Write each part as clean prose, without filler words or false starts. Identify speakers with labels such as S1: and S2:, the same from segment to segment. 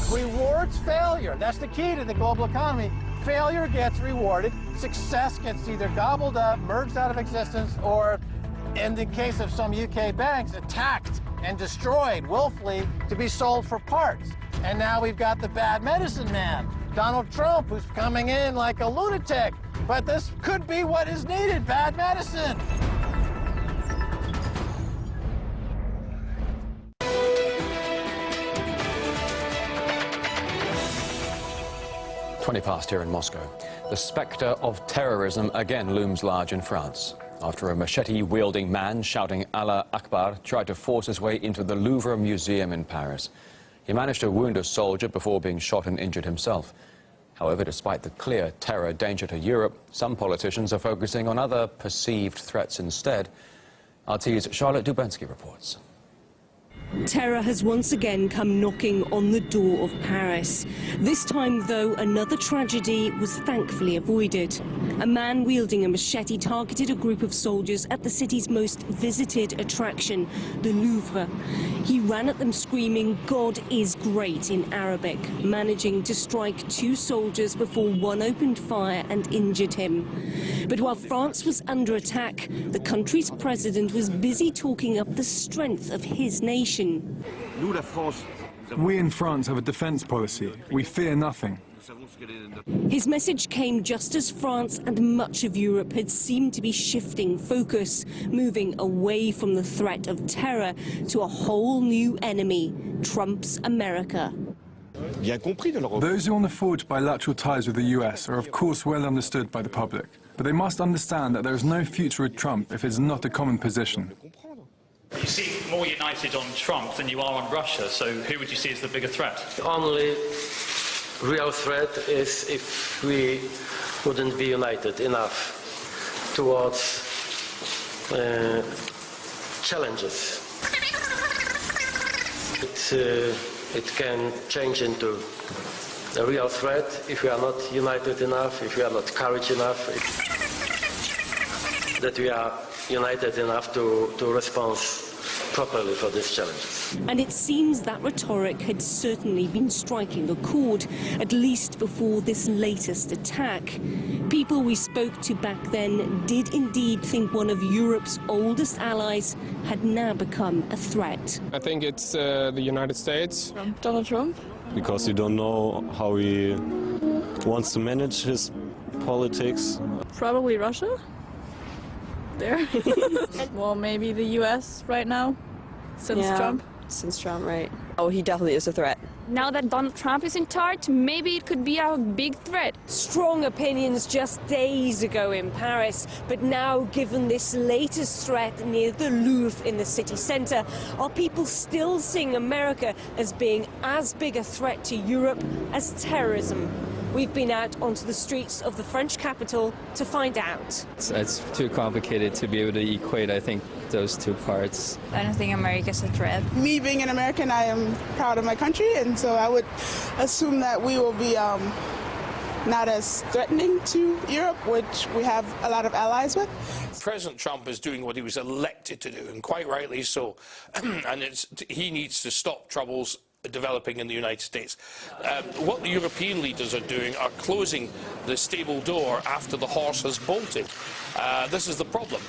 S1: rewards failure. That's the key to the global economy. Failure gets rewarded. Success gets either gobbled up, merged out of existence, or, in the case of some UK banks, attacked and destroyed willfully to be sold for parts. And now we've got the bad medicine man, Donald Trump, who's coming in like a lunatic. But this could be what is needed, bad medicine.
S2: Past here in Moscow. The spectre of terrorism again looms large in France after a machete-wielding man shouting Allah Akbar tried to force his way into the Louvre Museum in Paris. He managed to wound a soldier before being shot and injured himself. However, despite the clear terror danger to Europe, some politicians are focusing on other perceived threats instead. RT's Charlotte Dubensky reports.
S3: Terror has once again come knocking on the door of Paris. This time, though, another tragedy was thankfully avoided. A man wielding a machete targeted a group of soldiers at the city's most visited attraction, the Louvre. He ran at them screaming, "God is great," in Arabic, managing to strike two soldiers before one opened fire and injured him. But while France was under attack, the country's president was busy talking up the strength of his nation.
S4: We in France have a defense policy. We fear nothing.
S3: His message came just as France and much of Europe had seemed to be shifting focus, moving away from the threat of terror to a whole new enemy, Trump's America.
S4: Those who want to forge bilateral ties with the US are of course well understood by the public, but they must understand that there is no future with Trump if it's not a common position.
S5: You seem more united on Trump than you are on Russia, so who would you see as the bigger threat?
S6: The only real threat is if we wouldn't be united enough towards challenges. It can change into a real threat if we are not united enough, if we are not courageous enough, that we are united enough to respond properly for these challenges.
S3: And it seems that rhetoric had certainly been striking a chord, at least before this latest attack. People we spoke to back then did indeed think one of Europe's oldest allies had now become a threat.
S7: I think it's the United States.
S8: Donald Trump.
S9: Because you don't know how he wants to manage his politics.
S8: Probably Russia. There. Well, maybe the US right now, since Trump.
S10: Since Trump, right. Oh, he definitely is a threat.
S11: Now that Donald Trump is in charge, maybe it could be a big threat.
S3: Strong opinions just days ago in Paris, but now given this latest threat near the Louvre in the city centre, are people still seeing America as being as big a threat to Europe as terrorism? We've been out onto the streets of the French capital to find out.
S12: It's too complicated to be able to equate, I think, those two parts.
S11: I don't think America's a threat.
S13: Me being an American, I am proud of my country, and so I would assume that we will be not as threatening to Europe, which we have a lot of allies with.
S14: President Trump is doing what he was elected to do, and quite rightly so. And he needs to stop troubles developing in the United States. What the European leaders are doing are closing the stable door after the horse has bolted. This is the problem.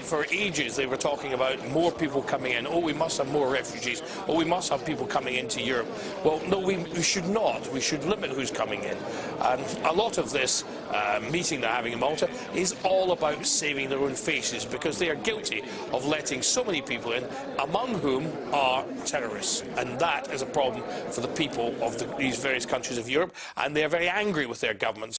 S14: For ages they were talking about more people coming in. Oh, we must have more refugees. Oh, we must have people coming into Europe. Well, no, we should not. We should limit who's coming in. And a lot of this meeting they're having in Malta is all about saving their own faces, because they are guilty of letting so many people in, among whom are terrorists. And that is a problem for the people of these various countries of Europe, and they are very angry with their governments